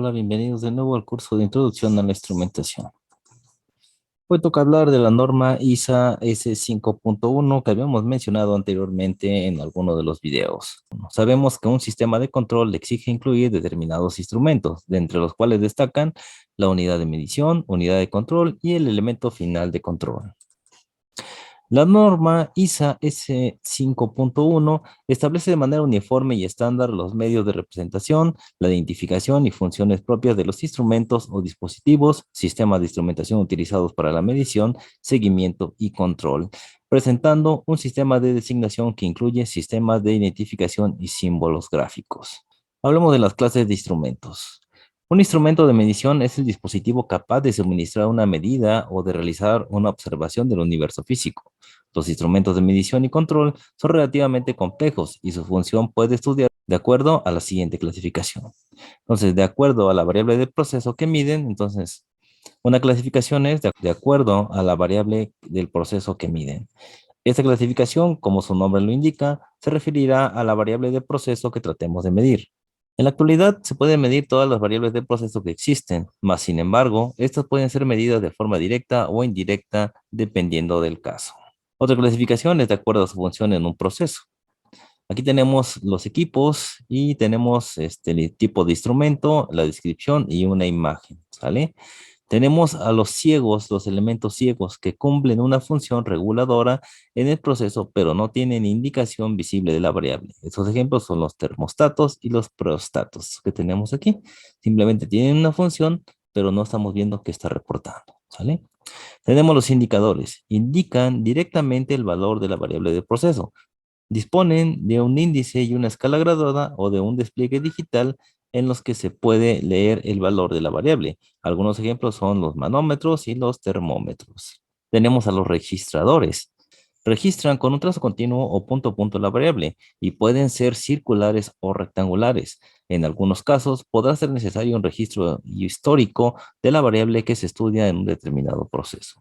Hola, bienvenidos de nuevo al curso de Introducción a la Instrumentación. Hoy toca hablar de la norma ISA S5.1 que habíamos mencionado anteriormente en alguno de los videos. Sabemos que un sistema de control exige incluir determinados instrumentos, de entre los cuales destacan la unidad de medición, unidad de control y el elemento final de control. La norma ISA S5.1 establece de manera uniforme y estándar los medios de representación, la identificación y funciones propias de los instrumentos o dispositivos, sistemas de instrumentación utilizados para la medición, seguimiento y control, presentando un sistema de designación que incluye sistemas de identificación y símbolos gráficos. Hablemos de las clases de instrumentos. Un instrumento de medición es el dispositivo capaz de suministrar una medida o de realizar una observación del universo físico. Los instrumentos de medición y control son relativamente complejos y su función puede estudiar de acuerdo a la siguiente clasificación. Entonces, de acuerdo a la variable del proceso que miden, entonces, una clasificación es de acuerdo a la variable del proceso que miden. Esta clasificación, como su nombre lo indica, se referirá a la variable del proceso que tratemos de medir. En la actualidad se pueden medir todas las variables del proceso que existen, mas sin embargo, estas pueden ser medidas de forma directa o indirecta dependiendo del caso. Otra clasificación es de acuerdo a su función en un proceso. Aquí tenemos los equipos y tenemos el tipo de instrumento, la descripción y una imagen, ¿sale? Tenemos a los ciegos, los elementos ciegos que cumplen una función reguladora en el proceso, pero no tienen indicación visible de la variable. Estos ejemplos son los termostatos y los prostatos que tenemos aquí. Simplemente tienen una función, pero no estamos viendo qué está reportando, ¿sale? Tenemos los indicadores. Indican directamente el valor de la variable del proceso. Disponen de un índice y una escala graduada o de un despliegue digital en los que se puede leer el valor de la variable. Algunos ejemplos son los manómetros y los termómetros. Tenemos a los registradores. Registran con un trazo continuo o punto a punto la variable y pueden ser circulares o rectangulares. En algunos casos podrá ser necesario un registro histórico de la variable que se estudia en un determinado proceso.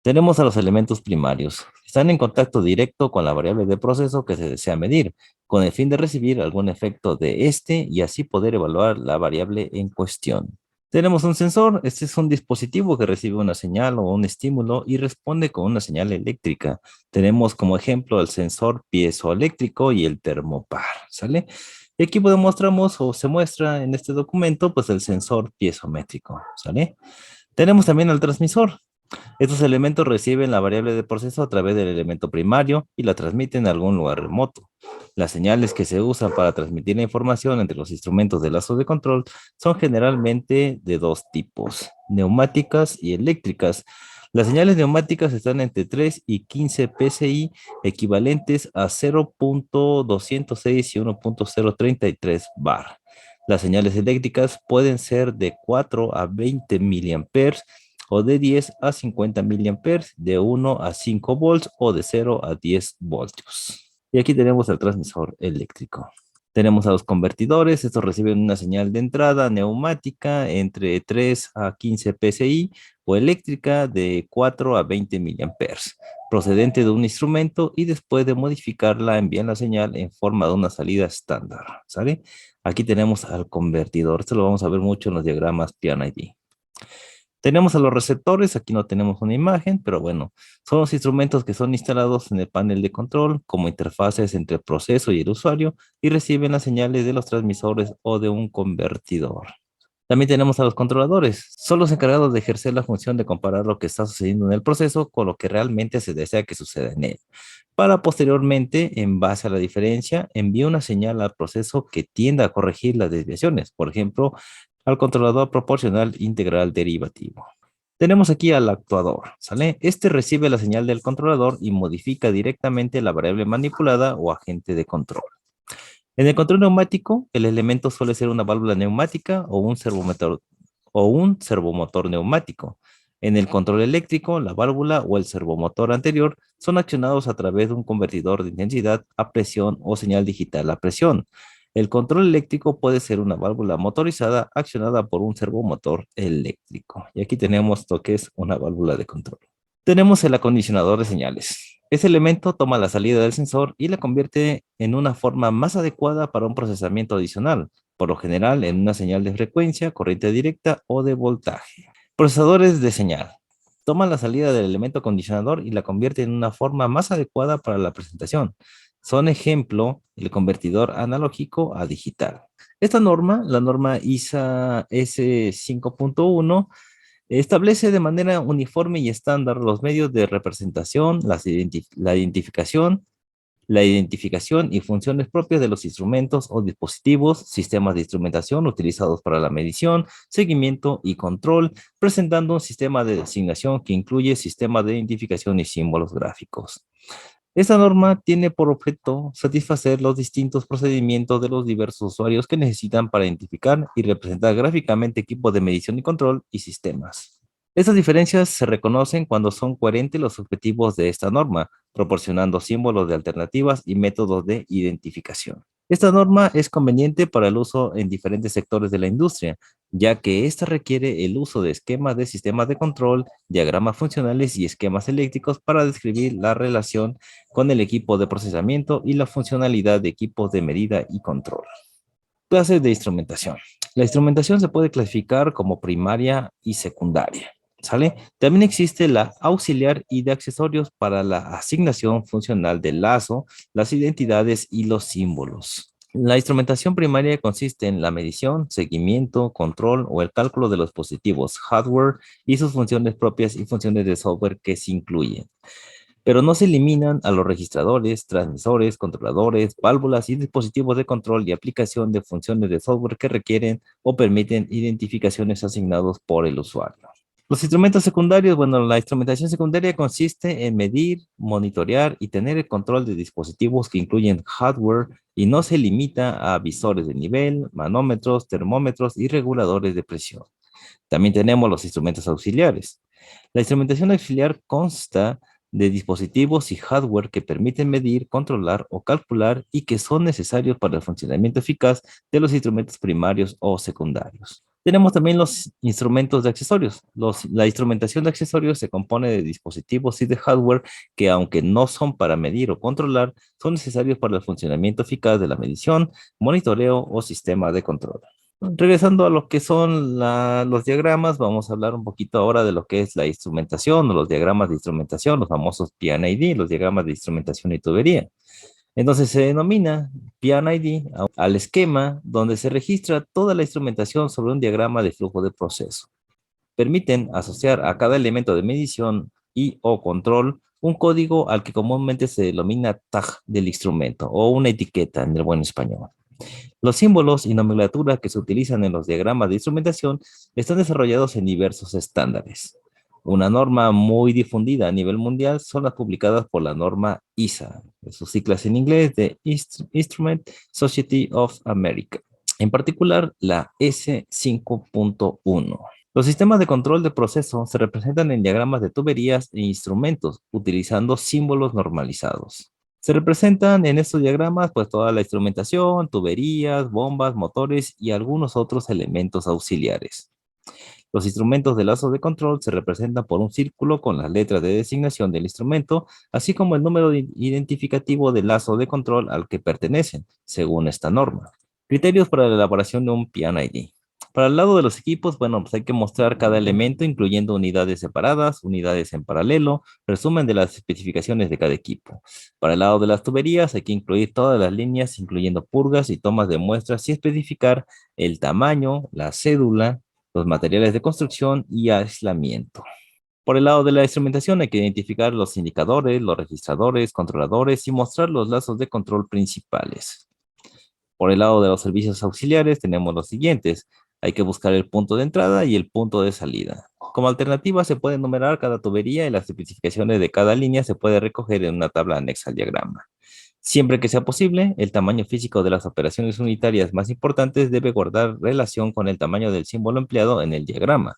Tenemos a los elementos primarios. Están en contacto directo con la variable de proceso que se desea medir, con el fin de recibir algún efecto de este y así poder evaluar la variable en cuestión. Tenemos un sensor. Este es un dispositivo que recibe una señal o un estímulo y responde con una señal eléctrica. Tenemos como ejemplo el sensor piezoeléctrico y el termopar, ¿sale? Y aquí mostramos o se muestra en este documento pues el sensor piezométrico, ¿sale? Tenemos también el transmisor. Estos elementos reciben la variable de proceso a través del elemento primario y la transmiten a algún lugar remoto. Las señales que se usan para transmitir la información entre los instrumentos de lazo de control son generalmente de dos tipos, neumáticas y eléctricas. Las señales neumáticas están entre 3 y 15 PSI, equivalentes a 0.206 y 1.033 bar. Las señales eléctricas pueden ser de 4 a 20 miliamperes o de 10 a 50 miliamperes, de 1 a 5 volts o de 0 a 10 voltios. Y aquí tenemos el transmisor eléctrico. Tenemos a los convertidores. Estos reciben una señal de entrada neumática entre 3 a 15 PSI o eléctrica de 4 a 20 miliamperes, procedente de un instrumento y después de modificarla envían la señal en forma de una salida estándar, ¿sale? Aquí tenemos al convertidor. Esto lo vamos a ver mucho en los diagramas PID. Tenemos a los receptores. Aquí no tenemos una imagen, pero bueno, son los instrumentos que son instalados en el panel de control como interfaces entre el proceso y el usuario y reciben las señales de los transmisores o de un convertidor. También tenemos a los controladores. Son los encargados de ejercer la función de comparar lo que está sucediendo en el proceso con lo que realmente se desea que suceda en él, para posteriormente, en base a la diferencia, enviar una señal al proceso que tienda a corregir las desviaciones, por ejemplo, al controlador proporcional integral derivativo. Tenemos aquí al actuador, ¿sale? Este recibe la señal del controlador y modifica directamente la variable manipulada o agente de control. En el control neumático, el elemento suele ser una válvula neumática o un servomotor neumático. En el control eléctrico, la válvula o el servomotor anterior son accionados a través de un convertidor de intensidad a presión o señal digital a presión. El control eléctrico puede ser una válvula motorizada accionada por un servomotor eléctrico. Y aquí tenemos lo que es una válvula de control. Tenemos el acondicionador de señales. Ese elemento toma la salida del sensor y la convierte en una forma más adecuada para un procesamiento adicional. por lo general en una señal de frecuencia, corriente directa o de voltaje. Procesadores de señal. Toman la salida del elemento condicionador y la convierten en una forma más adecuada para la presentación. Son ejemplo el convertidor analógico a digital. Esta norma, la norma ISA S5.1, establece de manera uniforme y estándar los medios de representación, la identificación y funciones propias de los instrumentos o dispositivos, sistemas de instrumentación utilizados para la medición, seguimiento y control, presentando un sistema de designación que incluye sistemas de identificación y símbolos gráficos. Esta norma tiene por objeto satisfacer los distintos procedimientos de los diversos usuarios que necesitan para identificar y representar gráficamente equipos de medición y control y sistemas. Estas diferencias se reconocen cuando son coherentes los objetivos de esta norma, proporcionando símbolos de alternativas y métodos de identificación. Esta norma es conveniente para el uso en diferentes sectores de la industria, ya que ésta requiere el uso de esquemas de sistemas de control, diagramas funcionales y esquemas eléctricos para describir la relación con el equipo de procesamiento y la funcionalidad de equipos de medida y control. Clases de instrumentación. La instrumentación se puede clasificar como primaria y secundaria. ¿Sale? También existe la auxiliar y de accesorios para la asignación funcional del lazo, las identidades y los símbolos. La instrumentación primaria consiste en la medición, seguimiento, control o el cálculo de los dispositivos hardware y sus funciones propias y funciones de software que se incluyen, pero no se eliminan a los registradores, transmisores, controladores, válvulas y dispositivos de control y aplicación de funciones de software que requieren o permiten identificaciones asignados por el usuario. Los instrumentos secundarios, bueno, la instrumentación secundaria consiste en medir, monitorear y tener el control de dispositivos que incluyen hardware y no se limita a visores de nivel, manómetros, termómetros y reguladores de presión. También tenemos los instrumentos auxiliares. La instrumentación auxiliar consta de dispositivos y hardware que permiten medir, controlar o calcular y que son necesarios para el funcionamiento eficaz de los instrumentos primarios o secundarios. Tenemos también los instrumentos de accesorios. La instrumentación de accesorios se compone de dispositivos y de hardware que, aunque no son para medir o controlar, son necesarios para el funcionamiento eficaz de la medición, monitoreo o sistema de control. Regresando a lo que son los diagramas, vamos a hablar un poquito ahora de lo que es la instrumentación o los diagramas de instrumentación, los famosos PID, los diagramas de instrumentación y tubería. Entonces se denomina PID al esquema donde se registra toda la instrumentación sobre un diagrama de flujo de proceso. Permiten asociar a cada elemento de medición y o control un código al que comúnmente se denomina tag del instrumento o una etiqueta en el buen español. Los símbolos y nomenclatura que se utilizan en los diagramas de instrumentación están desarrollados en diversos estándares. Una norma muy difundida a nivel mundial son las publicadas por la norma ISA, sus siglas en inglés de Instrument Society of America, en particular la S5.1. Los sistemas de control de proceso se representan en diagramas de tuberías e instrumentos utilizando símbolos normalizados. Se representan en estos diagramas pues toda la instrumentación, tuberías, bombas, motores y algunos otros elementos auxiliares. Los instrumentos de lazo de control se representan por un círculo con las letras de designación del instrumento, así como el número identificativo del lazo de control al que pertenecen, según esta norma. Criterios para la elaboración de un PID. Para el lado de los equipos, bueno, pues hay que mostrar cada elemento, incluyendo unidades separadas, unidades en paralelo, resumen de las especificaciones de cada equipo. Para el lado de las tuberías, hay que incluir todas las líneas, incluyendo purgas y tomas de muestras y especificar el tamaño, la cédula, los materiales de construcción y aislamiento. Por el lado de la instrumentación hay que identificar los indicadores, los registradores, controladores y mostrar los lazos de control principales. Por el lado de los servicios auxiliares tenemos los siguientes. Hay que buscar el punto de entrada y el punto de salida. Como alternativa se puede enumerar cada tubería y las especificaciones de cada línea se puede recoger en una tabla anexa al diagrama. Siempre que sea posible, el tamaño físico de las operaciones unitarias más importantes debe guardar relación con el tamaño del símbolo empleado en el diagrama.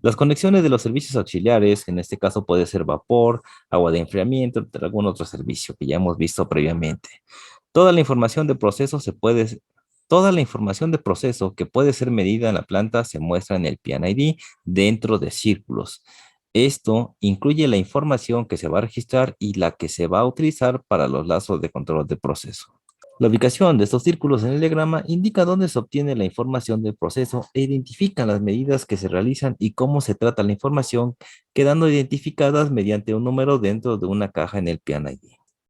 Las conexiones de los servicios auxiliares, en este caso puede ser vapor, agua de enfriamiento, entre algún otro servicio que ya hemos visto previamente. Toda la información de proceso Toda la información de proceso que puede ser medida en la planta se muestra en el PID dentro de círculos. Esto incluye la información que se va a registrar y la que se va a utilizar para los lazos de control de proceso. La ubicación de estos círculos en el diagrama indica dónde se obtiene la información del proceso e identifica las medidas que se realizan y cómo se trata la información, quedando identificadas mediante un número dentro de una caja en el PID.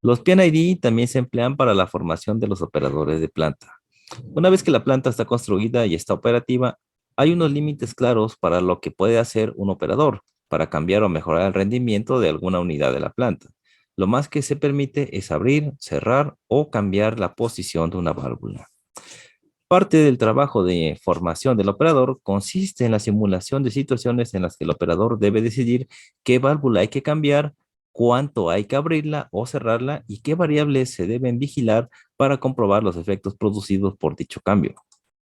Los PID también se emplean para la formación de los operadores de planta. Una vez que la planta está construida y está operativa, hay unos límites claros para lo que puede hacer un operador para cambiar o mejorar el rendimiento de alguna unidad de la planta. Lo más que se permite es abrir, cerrar o cambiar la posición de una válvula. Parte del trabajo de formación del operador consiste en la simulación de situaciones en las que el operador debe decidir qué válvula hay que cambiar, cuánto hay que abrirla o cerrarla y qué variables se deben vigilar para comprobar los efectos producidos por dicho cambio.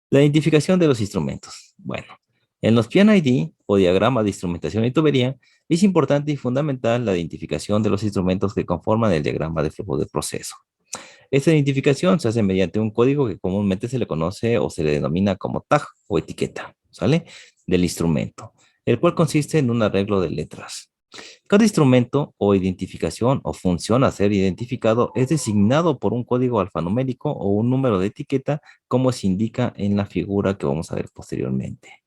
La identificación de los instrumentos. Bueno, en los PID o diagrama de instrumentación y tubería, es importante y fundamental la identificación de los instrumentos que conforman el diagrama de flujo de proceso. Esta identificación se hace mediante un código que comúnmente se le conoce o se le denomina como tag o etiqueta, ¿sale? Del instrumento, el cual consiste en un arreglo de letras. Cada instrumento o identificación o función a ser identificado es designado por un código alfanumérico o un número de etiqueta, como se indica en la figura que vamos a ver posteriormente.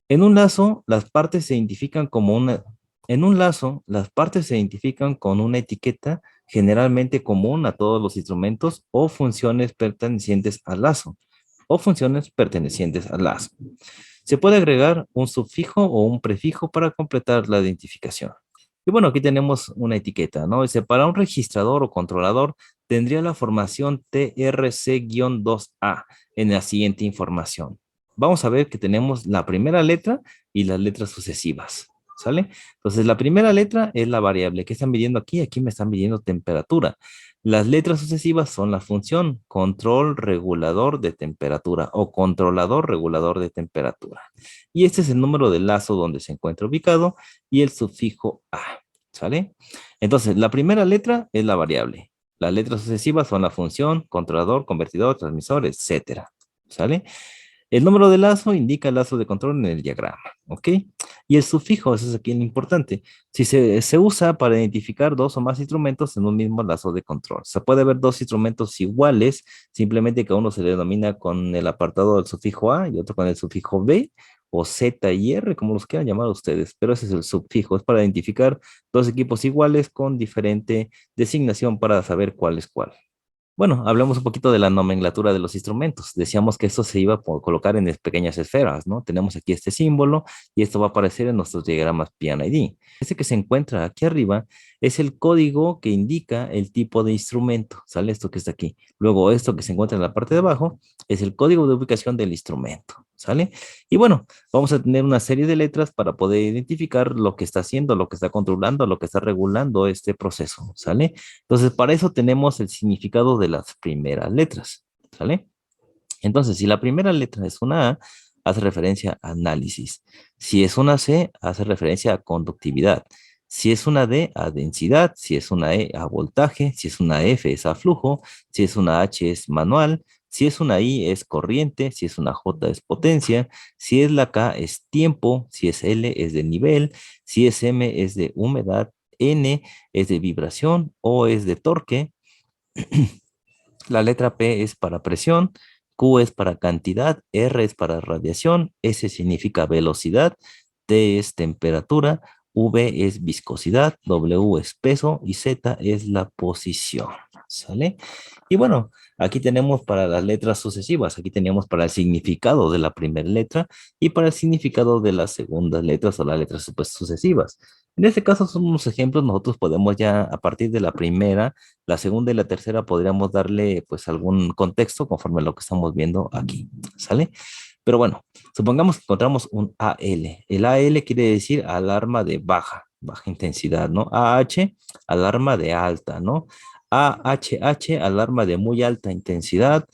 En un lazo, las partes se identifican como una, en un lazo, las partes se identifican con una etiqueta generalmente común a todos los instrumentos o funciones pertenecientes al lazo, Se puede agregar un sufijo o un prefijo para completar la identificación. Y bueno, aquí tenemos una etiqueta, ¿no? Dice, para un registrador o controlador tendría la formación TRC-2A en la siguiente información. Vamos a ver que tenemos la primera letra y las letras sucesivas, ¿sale? Entonces, la primera letra es la variable. ¿Qué están midiendo aquí? Aquí me están midiendo temperatura. Las letras sucesivas son la función control regulador de temperatura o controlador regulador de temperatura. Y este es el número del lazo donde se encuentra ubicado y el sufijo A, ¿sale? Entonces, la primera letra es la variable. Las letras sucesivas son la función, controlador, convertidor, transmisor, etcétera, ¿sale? El número de lazo indica el lazo de control en el diagrama, ¿ok? Y el sufijo, eso es aquí lo importante. Si se usa para identificar dos o más instrumentos en un mismo lazo de control. Se puede ver dos instrumentos iguales, simplemente que uno se le denomina con el apartado del sufijo A y otro con el sufijo B, o Z y R, como los quieran llamar ustedes, pero ese es el sufijo, es para identificar dos equipos iguales con diferente designación para saber cuál es cuál. Bueno, hablemos un poquito de la nomenclatura de los instrumentos. Decíamos que esto se iba a colocar en pequeñas esferas, ¿no? Tenemos aquí este símbolo y esto va a aparecer en nuestros diagramas PID. Este que se encuentra aquí arriba es el código que indica el tipo de instrumento, ¿sale? Esto que está aquí. Luego, esto que se encuentra en la parte de abajo es el código de ubicación del instrumento, ¿sale? Y bueno, vamos a tener una serie de letras para poder identificar lo que está haciendo, lo que está controlando, lo que está regulando este proceso, ¿sale? Entonces, para eso tenemos el significado de las primeras letras, ¿sale? Entonces, si la primera letra es una A, hace referencia a análisis. Si es una C, hace referencia a conductividad. Si es una D, a densidad. Si es una E, a voltaje. Si es una F, es a flujo. Si es una H, es manual. Si es una I, es corriente. Si es una J, es potencia. Si es la K, es tiempo. Si es L, es de nivel. Si es M, es de humedad. N es de vibración. O es de torque. La letra P es para presión, Q es para cantidad, R es para radiación, S significa velocidad, T es temperatura, V es viscosidad, W es peso y Z es la posición. ¿Sale? Y bueno, aquí tenemos para las letras sucesivas, aquí tenemos para el significado de la primera letra y para el significado de las segundas letras o las letras pues, sucesivas. En este caso son unos ejemplos, nosotros podemos ya a partir de la primera, la segunda y la tercera podríamos darle pues algún contexto conforme a lo que estamos viendo aquí, ¿sale? Pero bueno, supongamos que encontramos un AL. El AL quiere decir alarma de baja intensidad, ¿no? AH, alarma de alta, ¿no? AHH, alarma de muy alta intensidad.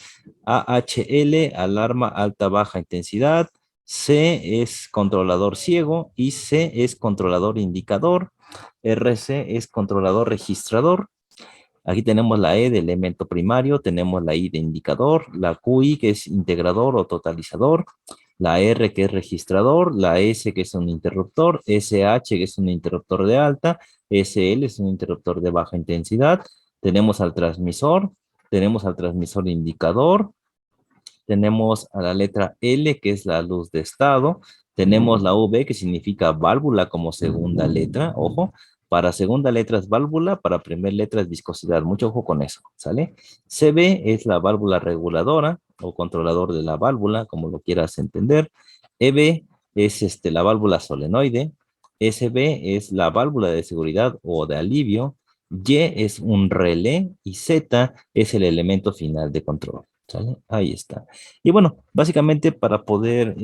AHL, alarma alta baja intensidad. C es controlador ciego y C es controlador indicador. RC es controlador registrador. Aquí tenemos la E de elemento primario, tenemos la I de indicador, la QI que es integrador o totalizador, la R que es registrador, la S que es un interruptor, SH que es un interruptor de alta, SL es un interruptor de baja intensidad, tenemos al transmisor, tenemos al transmisor indicador, tenemos a la letra L, que es la luz de estado, tenemos la V, que significa válvula como segunda letra, ojo, para segunda letra es válvula, para primera letra es viscosidad, mucho ojo con eso, ¿sale? CB es la válvula reguladora o controlador de la válvula, como lo quieras entender. EB es la válvula solenoide, SB es la válvula de seguridad o de alivio, Y es un relé y Z es el elemento final de control. ¿Sale? Ahí está. Y bueno, básicamente para poder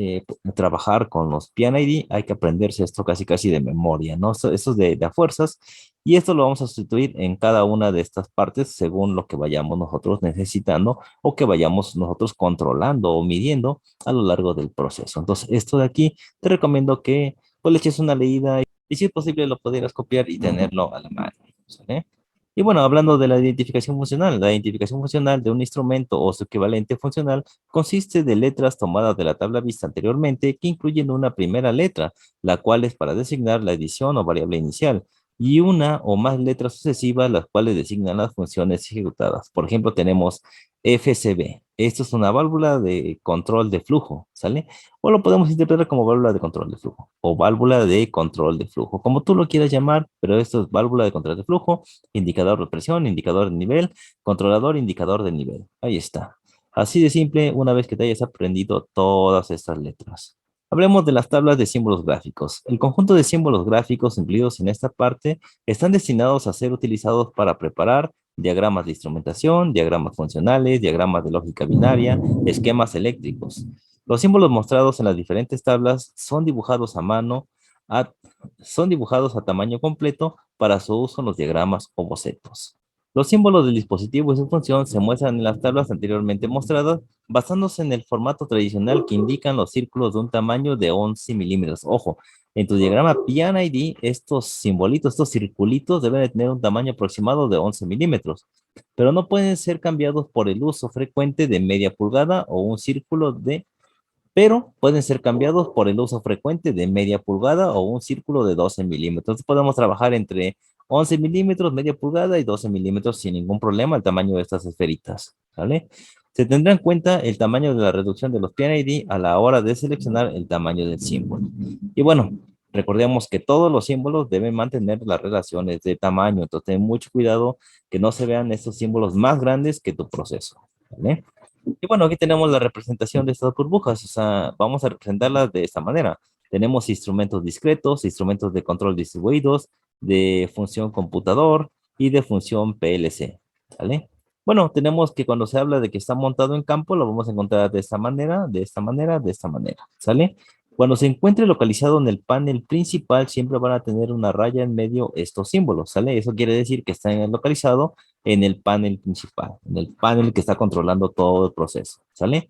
trabajar con los PNID hay que aprenderse esto casi casi de memoria, ¿no? Esto es de a fuerzas y esto lo vamos a sustituir en cada una de estas partes según lo que vayamos nosotros necesitando o que vayamos nosotros controlando o midiendo a lo largo del proceso. Entonces, esto de aquí te recomiendo que pues, le eches una leída y si es posible lo pudieras copiar y tenerlo a la mano. ¿Sale? Y bueno, hablando de la identificación funcional de un instrumento o su equivalente funcional consiste de letras tomadas de la tabla vista anteriormente que incluyen una primera letra, la cual es para designar la edición o variable inicial, y una o más letras sucesivas, las cuales designan las funciones ejecutadas. Por ejemplo, tenemos FCB. Esto es una válvula de control de flujo, ¿sale? O lo podemos interpretar como válvula de control de flujo o válvula de control de flujo, como tú lo quieras llamar, pero esto es válvula de control de flujo, indicador de presión, indicador de nivel, controlador, indicador de nivel. Ahí está. Así de simple, una vez que te hayas aprendido todas estas letras. Hablemos de las tablas de símbolos gráficos. El conjunto de símbolos gráficos incluidos en esta parte están destinados a ser utilizados para preparar diagramas de instrumentación, diagramas funcionales, diagramas de lógica binaria, esquemas eléctricos. Los símbolos mostrados en las diferentes tablas a, son dibujados a tamaño completo para su uso en los diagramas o bocetos. Los símbolos del dispositivo y su función se muestran en las tablas anteriormente mostradas, basándose en el formato tradicional que indican los círculos de un tamaño de 11 milímetros. Ojo, en tu diagrama PNID, estos simbolitos, estos circulitos deben de tener un tamaño aproximado de 11 milímetros, pero no pueden ser cambiados por el uso frecuente de media pulgada o un círculo de pero pueden ser cambiados por el uso frecuente de media pulgada o un círculo de 12 milímetros. Entonces podemos trabajar entre 11 milímetros, media pulgada y 12 milímetros sin ningún problema el tamaño de estas esferitas, ¿vale? Se tendrá en cuenta el tamaño de la reducción de los PNID a la hora de seleccionar el tamaño del símbolo. Y bueno, recordemos que todos los símbolos deben mantener las relaciones de tamaño, entonces ten mucho cuidado que no se vean estos símbolos más grandes que tu proceso, ¿vale? Y bueno, aquí tenemos la representación de estas burbujas, o sea, vamos a representarlas de esta manera. Tenemos instrumentos discretos, instrumentos de control distribuidos, de función computador y de función PLC, ¿vale? Bueno, tenemos que cuando se habla de que está montado en campo, lo vamos a encontrar de esta manera, de esta manera, de esta manera, ¿sale? Cuando se encuentre localizado en el panel principal, siempre van a tener una raya en medio estos símbolos, ¿sale? Eso quiere decir que está localizado en el panel principal, en el panel que está controlando todo el proceso, ¿sale?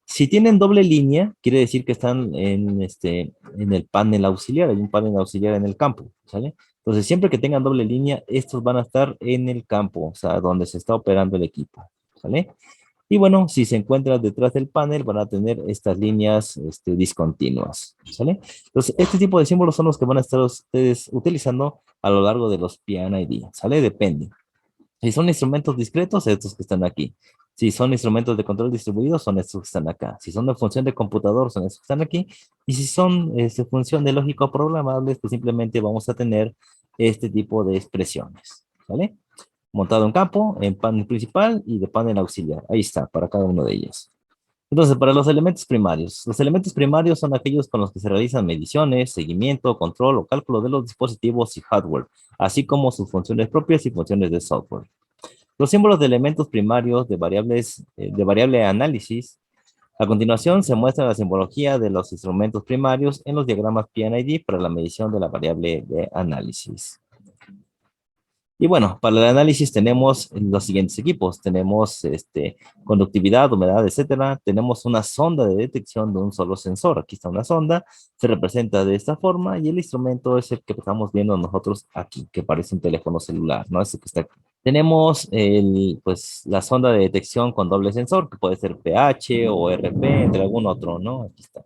Si tienen doble línea, quiere decir que están en el panel auxiliar, hay un panel auxiliar en el campo, ¿sale? Entonces, siempre que tengan doble línea, estos van a estar en el campo, o sea, donde se está operando el equipo, ¿sale? Y bueno, si se encuentran detrás del panel, van a tener estas líneas discontinuas, ¿sale? Entonces, este tipo de símbolos son los que van a estar ustedes utilizando a lo largo de los PNID, ¿sale? Depende. Si son instrumentos discretos, estos que están aquí. Si son instrumentos de control distribuido, son estos que están acá. Si son de función de computador, son estos que están aquí. Y si son de función de lógico programables, pues simplemente vamos a tener este tipo de expresiones. ¿Vale? Montado en campo, en panel principal y de panel auxiliar. Ahí está, para cada uno de ellos. Entonces, para los elementos primarios son aquellos con los que se realizan mediciones, seguimiento, control o cálculo de los dispositivos y hardware, así como sus funciones propias y funciones de software. Los símbolos de elementos primarios de variables, de variable análisis. A continuación, se muestra la simbología de los instrumentos primarios en los diagramas PNID para la medición de la variable de análisis. Y bueno, para el análisis tenemos los siguientes equipos. Tenemos conductividad, humedad, etcétera. Tenemos una sonda de detección de un solo sensor. Aquí está una sonda, se representa de esta forma y el instrumento es el que estamos viendo nosotros aquí, que parece un teléfono celular, ¿no? Este que está aquí. Tenemos pues, la sonda de detección con doble sensor, que puede ser pH o RP, entre algún otro, ¿no? Aquí está.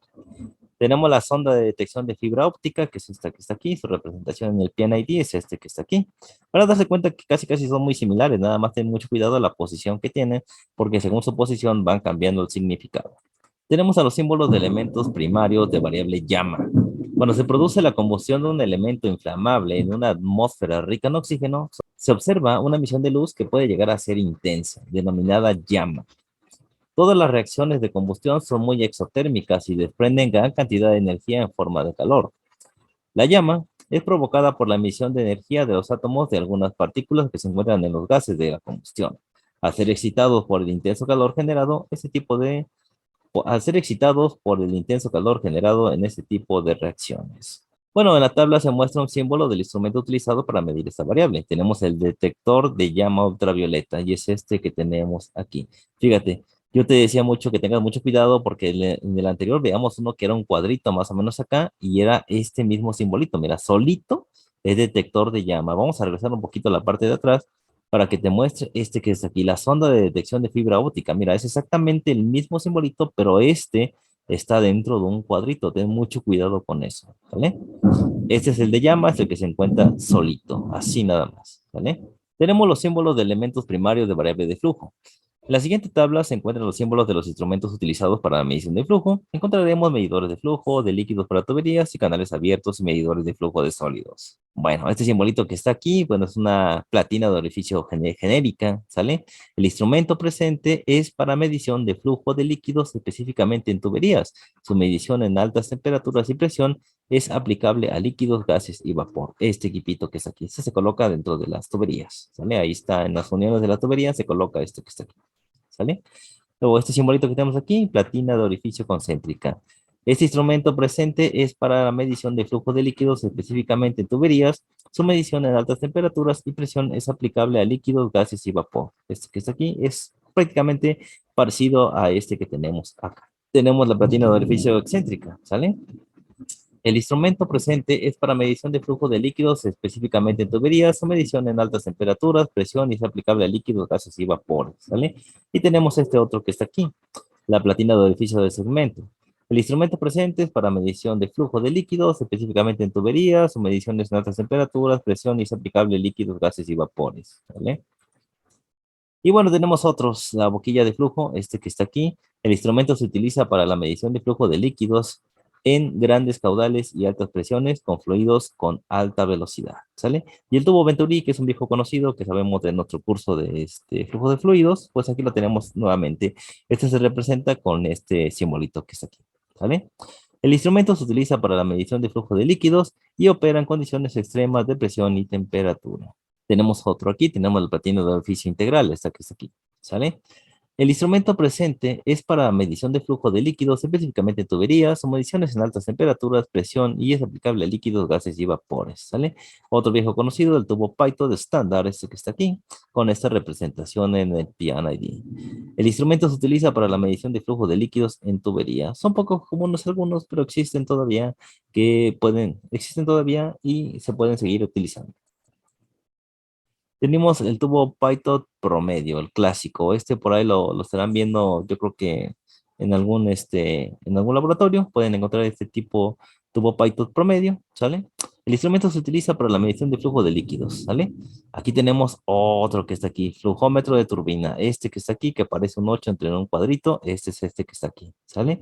Tenemos la sonda de detección de fibra óptica, que es esta que está aquí, su representación en el PNID es este que está aquí. Para darse cuenta que casi son muy similares, nada más ten mucho cuidado a la posición que tienen, porque según su posición van cambiando el significado. Tenemos a los símbolos de elementos primarios de variable llama. Cuando se produce la combustión de un elemento inflamable en una atmósfera rica en oxígeno, se observa una emisión de luz que puede llegar a ser intensa, denominada llama. Todas las reacciones de combustión son muy exotérmicas y desprenden gran cantidad de energía en forma de calor. La llama es provocada por la emisión de energía de los átomos de algunas partículas que se encuentran en los gases de la combustión. Al ser excitados por el intenso calor generado, al ser excitados por el intenso calor generado en este tipo de reacciones. Bueno, en la tabla se muestra un símbolo del instrumento utilizado para medir esta variable. Tenemos el detector de llama ultravioleta y es este que tenemos aquí. Fíjate, yo te decía mucho que tengas mucho cuidado porque en el anterior veamos uno que era un cuadrito más o menos acá y era este mismo simbolito. Mira, solito es detector de llama. Vamos a regresar un poquito a la parte de atrás para que te muestre este que es aquí, la sonda de detección de fibra óptica. Mira, es exactamente el mismo simbolito, pero este está dentro de un cuadrito. Ten mucho cuidado con eso, ¿vale? Este es el de llama, es el que se encuentra solito, así nada más, ¿vale? Tenemos los símbolos de elementos primarios de variable de flujo. En la siguiente tabla se encuentran los símbolos de los instrumentos utilizados para la medición de flujo. Encontraremos medidores de flujo, de líquidos para tuberías y canales abiertos y medidores de flujo de sólidos. Bueno, este simbolito que está aquí, bueno, es una platina de orificio genérica, ¿sale? El instrumento presente es para medición de flujo de líquidos, específicamente en tuberías. Su medición en altas temperaturas y presión es aplicable a líquidos, gases y vapor. Este equipito que está aquí, este se coloca dentro de las tuberías, ¿sale? Ahí está, en las uniones de la tubería se coloca esto que está aquí. ¿Sale? Luego, este simbolito que tenemos aquí, platina de orificio concéntrica. Este instrumento presente es para la medición de flujo de líquidos, específicamente en tuberías. Su medición en altas temperaturas y presión es aplicable a líquidos, gases y vapor. Este que está aquí es prácticamente parecido a este que tenemos acá. Tenemos la platina de orificio excéntrica, ¿sale? El instrumento presente es para medición de flujo de líquidos, específicamente en tuberías, o medición en altas temperaturas, presión y es aplicable a líquidos, gases y vapores, ¿sale? Y tenemos este otro que está aquí, la platina de orificio del segmento. El instrumento presente es para medición de flujo de líquidos, específicamente en tuberías, o mediciones en altas temperaturas, presión y es aplicable a líquidos, gases y vapores, ¿vale? Y bueno, tenemos otros, la boquilla de flujo, este que está aquí. El instrumento se utiliza para la medición de flujo de líquidos en grandes caudales y altas presiones con fluidos con alta velocidad, ¿sale? Y el tubo Venturi, que es un viejo conocido que sabemos de nuestro curso de flujo de fluidos, pues aquí lo tenemos nuevamente. Este se representa con este simbolito que está aquí, ¿sale? El instrumento se utiliza para la medición de flujo de líquidos y opera en condiciones extremas de presión y temperatura. Tenemos otro aquí, tenemos el platino de orificio integral, esta que está aquí, ¿sale? El instrumento presente es para medición de flujo de líquidos, específicamente en tuberías o mediciones en altas temperaturas, presión y es aplicable a líquidos, gases y vapores, ¿sale? Otro viejo conocido, el tubo Python de estándar, este que está aquí, con esta representación en el PNID. El instrumento se utiliza para la medición de flujo de líquidos en tuberías. Son poco comunes algunos, pero existen todavía y se pueden seguir utilizando. Tenemos el tubo Python promedio, el clásico. Este por ahí lo estarán viendo, yo creo que en algún laboratorio pueden encontrar este tipo tubo Python promedio, ¿sale? El instrumento se utiliza para la medición de flujo de líquidos, ¿sale? Aquí tenemos otro que está aquí, flujómetro de turbina. Este que está aquí, que aparece un 8 entre un cuadrito, este es este que está aquí, ¿sale?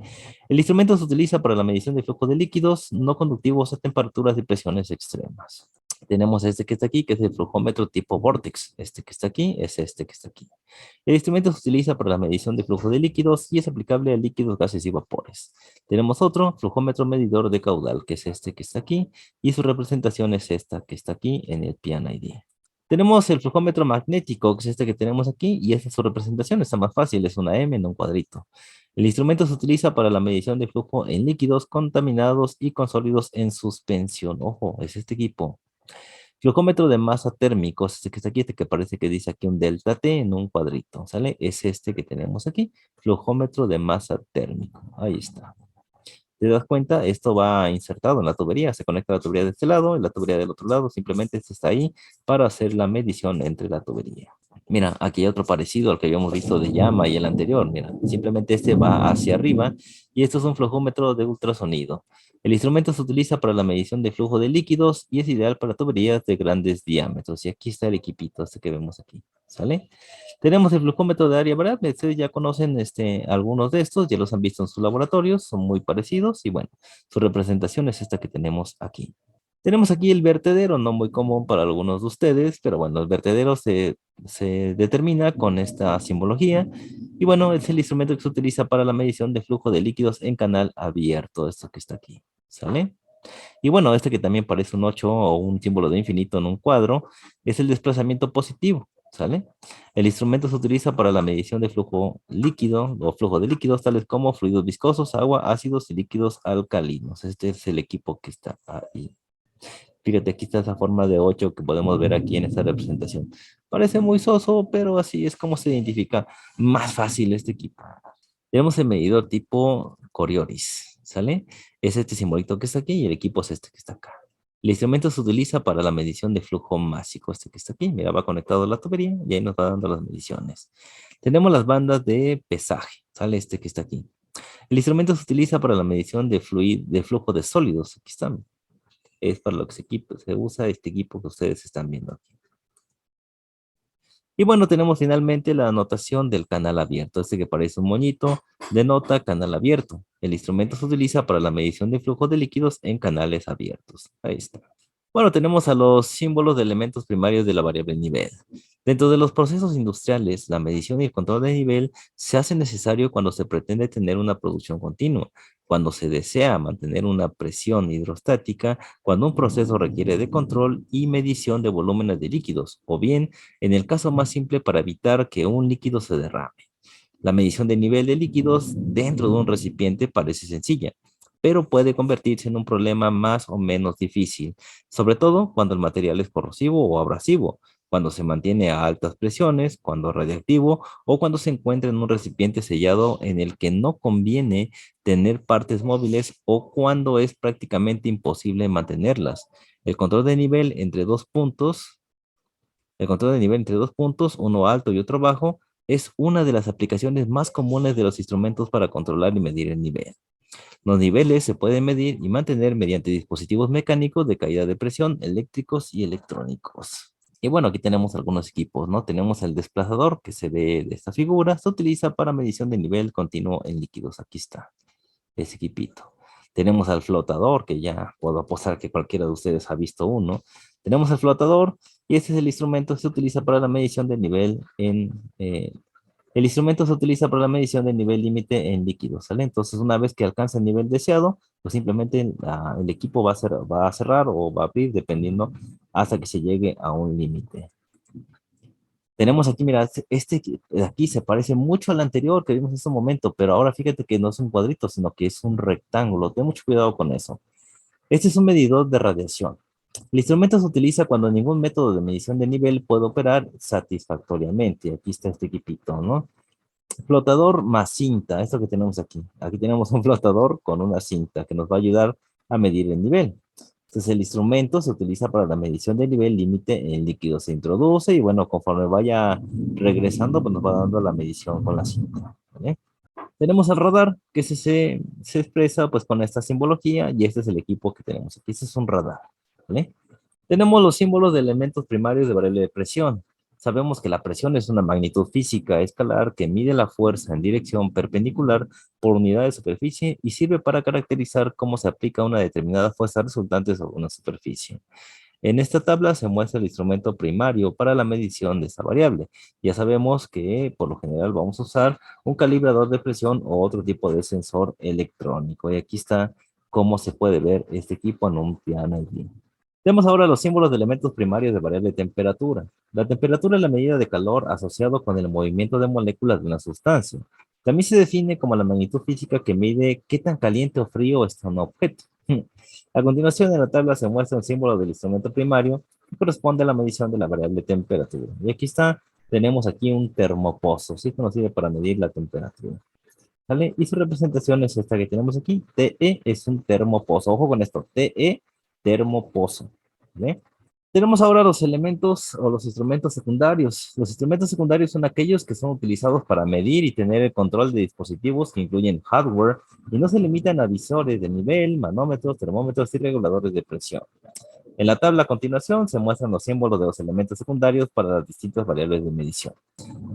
El instrumento se utiliza para la medición de flujo de líquidos no conductivos a temperaturas y presiones extremas. Tenemos este que está aquí, que es el flujómetro tipo Vortex. Este que está aquí es este que está aquí. El instrumento se utiliza para la medición de flujo de líquidos y es aplicable a líquidos, gases y vapores. Tenemos otro flujómetro medidor de caudal, que es este que está aquí, y su representación es esta que está aquí en el PNID. Tenemos el flujómetro magnético, que es este que tenemos aquí, y esta es su representación, está más fácil, es una M en un cuadrito. El instrumento se utiliza para la medición de flujo en líquidos contaminados y con sólidos en suspensión. Ojo, es este equipo. Flujómetro de masa térmico, es este que está aquí, este que parece que dice aquí un delta T en un cuadrito, ¿sale? Es este que tenemos aquí, flujómetro de masa térmico. Ahí está. ¿Te das cuenta? Esto va insertado en la tubería, se conecta a la tubería de este lado y la tubería del otro lado, simplemente este está ahí para hacer la medición entre la tubería. Mira, aquí hay otro parecido al que habíamos visto de llama y el anterior. Mira, simplemente este va hacia arriba y esto es un flujómetro de ultrasonido. El instrumento se utiliza para la medición de flujo de líquidos y es ideal para tuberías de grandes diámetros. Y aquí está el equipito este que vemos aquí, ¿sale? Tenemos el flujómetro de área variable. Ustedes ya conocen algunos de estos, ya los han visto en sus laboratorios, son muy parecidos y bueno, su representación es esta que tenemos aquí. Tenemos aquí el vertedero, no muy común para algunos de ustedes, pero bueno, el vertedero se determina con esta simbología y bueno, es el instrumento que se utiliza para la medición de flujo de líquidos en canal abierto, esto que está aquí, ¿sale? Y bueno, este que también parece un 8 o un símbolo de infinito en un cuadro, es el desplazamiento positivo, ¿sale? El instrumento se utiliza para la medición de flujo líquido o flujo de líquidos tales como fluidos viscosos, agua, ácidos y líquidos alcalinos. Este es el equipo que está ahí. Fíjate, aquí está esa forma de 8 que podemos ver aquí en esta representación. Parece muy soso, pero así es como se identifica más fácil este equipo. Tenemos el medidor tipo Coriolis, ¿sale? Es este simbolito que está aquí y el equipo es este que está acá. El instrumento se utiliza para la medición de flujo másico, este que está aquí. Mira, va conectado a la tubería y ahí nos va dando las mediciones. Tenemos las bandas de pesaje, ¿sale? Este que está aquí. El instrumento se utiliza para la medición de flujo de sólidos. Aquí están, es para lo que se usa este equipo que ustedes están viendo aquí. Y bueno, tenemos finalmente la anotación del canal abierto. Este que parece un moñito denota canal abierto. El instrumento se utiliza para la medición de flujo de líquidos en canales abiertos. Ahí está. Bueno, tenemos a los símbolos de elementos primarios de la variable nivel. Dentro de los procesos industriales, la medición y el control de nivel se hace necesario cuando se pretende tener una producción continua, cuando se desea mantener una presión hidrostática, cuando un proceso requiere de control y medición de volúmenes de líquidos, o bien, en el caso más simple, para evitar que un líquido se derrame. La medición de nivel de líquidos dentro de un recipiente parece sencilla, pero puede convertirse en un problema más o menos difícil, sobre todo cuando el material es corrosivo o abrasivo, cuando se mantiene a altas presiones, cuando es radiactivo o cuando se encuentra en un recipiente sellado en el que no conviene tener partes móviles o cuando es prácticamente imposible mantenerlas. El control de nivel entre dos puntos el control de nivel entre dos puntos, uno alto y otro bajo, es una de las aplicaciones más comunes de los instrumentos para controlar y medir el nivel. Los niveles se pueden medir y mantener mediante dispositivos mecánicos de caída de presión, eléctricos y electrónicos. Y bueno, aquí tenemos algunos equipos, ¿no? Tenemos el desplazador que se ve de esta figura, se utiliza para medición de nivel continuo en líquidos. Aquí está, ese equipito. Tenemos al flotador, que ya puedo apostar que cualquiera de ustedes ha visto uno. Tenemos el flotador y este es el instrumento que se utiliza para la medición del nivel el instrumento se utiliza para la medición del nivel límite en líquidos, ¿sale? Entonces, una vez que alcanza el nivel deseado, pues simplemente el equipo va a cerrar o va a abrir, dependiendo, hasta que se llegue a un límite. Tenemos aquí, mira, este de aquí se parece mucho al anterior que vimos en este momento, pero ahora fíjate que no es un cuadrito, sino que es un rectángulo. Ten mucho cuidado con eso. Este es un medidor de radiación. El instrumento se utiliza cuando ningún método de medición de nivel puede operar satisfactoriamente. Aquí está este equipito, ¿no? Flotador más cinta, esto que tenemos aquí. Aquí tenemos un flotador con una cinta que nos va a ayudar a medir el nivel. Entonces el instrumento se utiliza para la medición del nivel límite en líquido. Se introduce y bueno, conforme vaya regresando, pues nos va dando la medición con la cinta. ¿Vale? Tenemos el radar, que se expresa pues con esta simbología y este es el equipo que tenemos aquí. Este es un radar. ¿Vale? Tenemos los símbolos de elementos primarios de variable de presión. Sabemos que la presión es una magnitud física escalar que mide la fuerza en dirección perpendicular por unidad de superficie y sirve para caracterizar cómo se aplica una determinada fuerza resultante sobre una superficie. En esta tabla se muestra el instrumento primario para la medición de esta variable. Ya sabemos que por lo general vamos a usar un calibrador de presión o otro tipo de sensor electrónico. Y aquí está cómo se puede ver este equipo en un piano allí. Tenemos ahora los símbolos de elementos primarios de variable temperatura. La temperatura es la medida de calor asociado con el movimiento de moléculas de una sustancia. También se define como la magnitud física que mide qué tan caliente o frío está un objeto. A continuación, en la tabla se muestra un símbolo del instrumento primario que corresponde a la medición de la variable temperatura. Y aquí está, tenemos aquí un termopozo, ¿sí? Que nos sirve para medir la temperatura. ¿Vale? Y su representación es esta que tenemos aquí. TE es un termopozo. Ojo con esto. TE, termopozo. ¿Vale? Tenemos ahora los elementos o los instrumentos secundarios. Los instrumentos secundarios son aquellos que son utilizados para medir y tener el control de dispositivos que incluyen hardware y no se limitan a visores de nivel, manómetros, termómetros y reguladores de presión. En la tabla a continuación se muestran los símbolos de los elementos secundarios para las distintas variables de medición.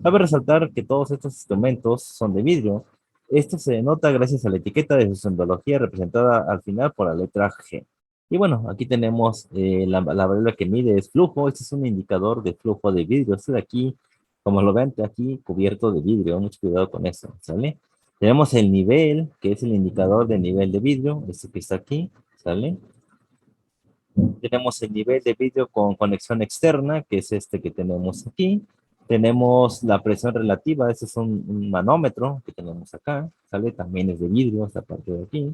Cabe resaltar que todos estos instrumentos son de vidrio. Esto se denota gracias a la etiqueta de su simbología representada al final por la letra G. Y bueno, aquí tenemos la variable que mide es flujo. Este es un indicador de flujo de vidrio. Este de aquí, como lo ven aquí, cubierto de vidrio. Mucho cuidado con eso, ¿sale? Tenemos el nivel, que es el indicador de nivel de vidrio. Este que está aquí, ¿sale? Tenemos el nivel de vidrio con conexión externa, que es este que tenemos aquí. Tenemos la presión relativa, este es un manómetro que tenemos acá, ¿sale? También es de vidrio, esta parte de aquí.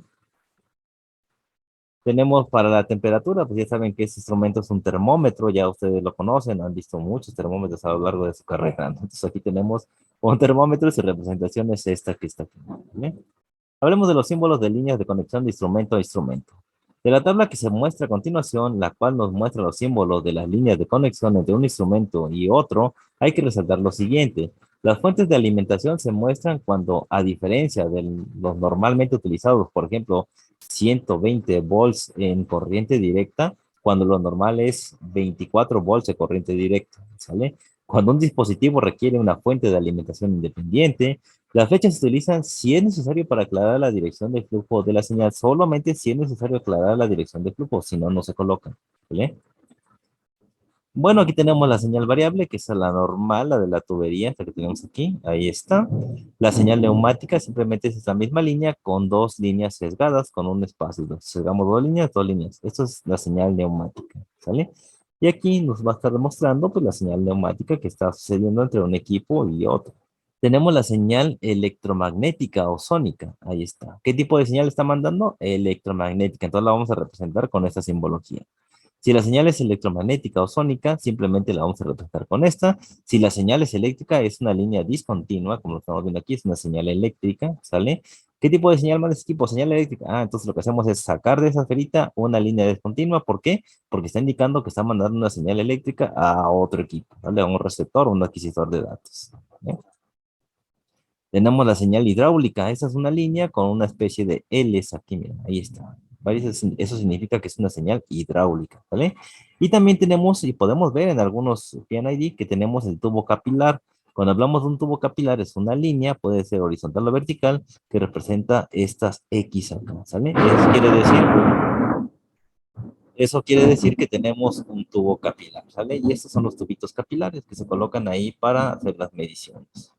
Tenemos para la temperatura, pues ya saben que este instrumento es un termómetro, ya ustedes lo conocen, han visto muchos termómetros a lo largo de su carrera, ¿no? Entonces aquí tenemos un termómetro y su representación es esta que está aquí, ¿vale? Hablemos de los símbolos de líneas de conexión de instrumento a instrumento. De la tabla que se muestra a continuación, la cual nos muestra los símbolos de las líneas de conexión entre un instrumento y otro, hay que resaltar lo siguiente. Las fuentes de alimentación se muestran cuando, a diferencia de los normalmente utilizados, por ejemplo, 120 volts en corriente directa, cuando lo normal es 24 volts de corriente directa, ¿sale? Cuando un dispositivo requiere una fuente de alimentación independiente, las flechas se utilizan si es necesario para aclarar la dirección de flujo de la señal, solamente si es necesario aclarar la dirección de flujo, si no, no se colocan, ¿vale? Bueno, aquí tenemos la señal variable, que es la normal, la de la tubería, esta que tenemos aquí, ahí está. La señal neumática simplemente es esta misma línea con dos líneas sesgadas, con un espacio. Sesgamos dos líneas, dos líneas. Esto es la señal neumática, ¿sale? Y aquí nos va a estar demostrando pues, la señal neumática que está sucediendo entre un equipo y otro. Tenemos la señal electromagnética o sónica. Ahí está. ¿Qué tipo de señal está mandando? Electromagnética. Entonces la vamos a representar con esta simbología. Si la señal es electromagnética o sónica, simplemente la vamos a representar con esta. Si la señal es eléctrica, es una línea discontinua, como lo estamos viendo aquí, es una señal eléctrica, ¿sale? ¿Qué tipo de señal manda este tipo? Señal eléctrica. Ah, entonces lo que hacemos es sacar de esa esferita una línea discontinua. ¿Por qué? Porque está indicando que está mandando una señal eléctrica a otro equipo, ¿vale? A un receptor o un adquisitor de datos. ¿Vale? Tenemos la señal hidráulica. Esa es una línea con una especie de Ls aquí, miren, ahí está. ¿Vale? Eso significa que es una señal hidráulica, ¿vale? Y también tenemos, y podemos ver en algunos PNID, que tenemos el tubo capilar. Cuando hablamos de un tubo capilar, es una línea, puede ser horizontal o vertical, que representa estas X acá, ¿sale? Eso quiere decir que tenemos un tubo capilar, ¿sale? Y estos son los tubitos capilares que se colocan ahí para hacer las mediciones.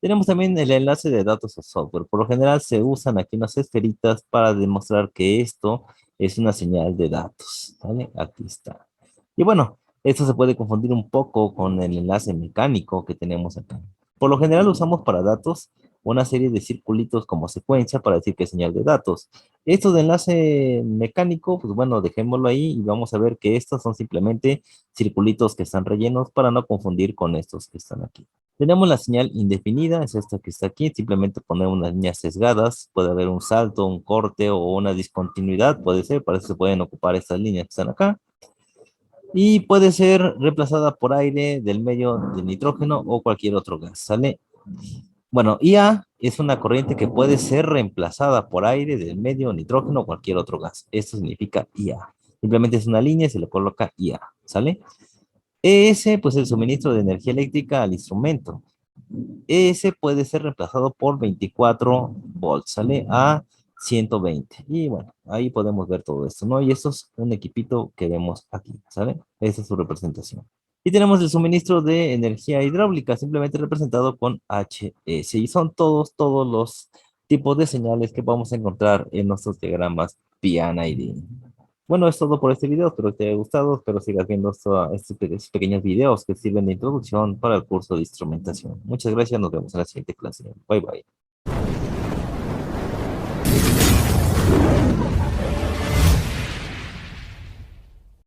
Tenemos también el enlace de datos a software. Por lo general se usan aquí unas esferitas para demostrar que esto es una señal de datos. ¿Vale? Aquí está. Y bueno, esto se puede confundir un poco con el enlace mecánico que tenemos acá. Por lo general usamos para datos una serie de circulitos como secuencia para decir que es señal de datos. Esto de enlace mecánico, pues bueno, dejémoslo ahí y vamos a ver que estos son simplemente circulitos que están rellenos para no confundir con estos que están aquí. Tenemos la señal indefinida, es esta que está aquí, simplemente poner unas líneas sesgadas, puede haber un salto, un corte o una discontinuidad, puede ser, para eso se pueden ocupar estas líneas que están acá. Y puede ser reemplazada por aire del medio de nitrógeno o cualquier otro gas, ¿sale? Bueno, IA es una corriente que puede ser reemplazada por aire del medio nitrógeno o cualquier otro gas. Esto significa IA. Simplemente es una línea y se le coloca IA, ¿sale? ES, pues el suministro de energía eléctrica al instrumento. Ese puede ser reemplazado por 24 volts, sale a 120. Y bueno, ahí podemos ver todo esto, ¿no? Y esto es un equipito que vemos aquí, ¿sale? Esa es su representación. Y tenemos el suministro de energía hidráulica, simplemente representado con HS. Y son todos los tipos de señales que vamos a encontrar en nuestros diagramas PNID. Bueno, es todo por este video, espero que te haya gustado, espero sigas viendo estos pequeños videos que sirven de introducción para el curso de instrumentación. Muchas gracias, nos vemos en la siguiente clase. Bye bye.